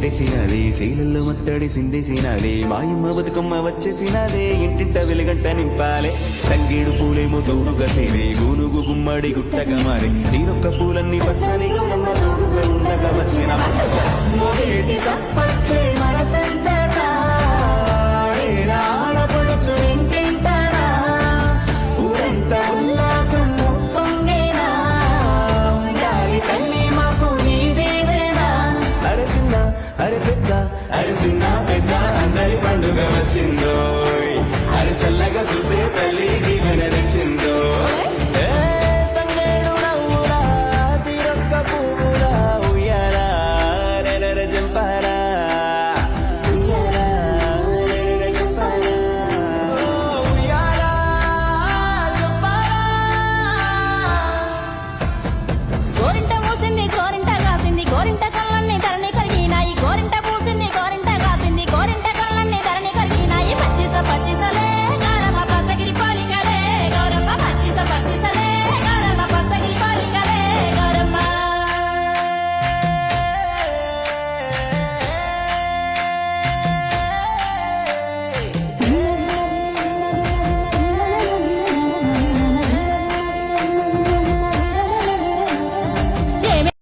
పెట్టేసినది శీలల్లో మత్తడి సిందేసినది మాయమ్మ బతుకమ్మ వచ్చేసినదే ఇంటింట వెలుగంట నింపాలే తంగేడు పూలేమో తోడుగా సేరే గూనుగు గుమ్మడి గుట్టగా మారే తీరొక్క పూలన్నీ పచ్చని గౌరమ్మ తోడుగా ఉండగా వచ్చిన అరే పెద్ద అరే చిన్న పెద్ద అందరి పండుగ వచ్చిందో అరే చల్లగా చూసే తల్లి దీవెన తెచ్చిందో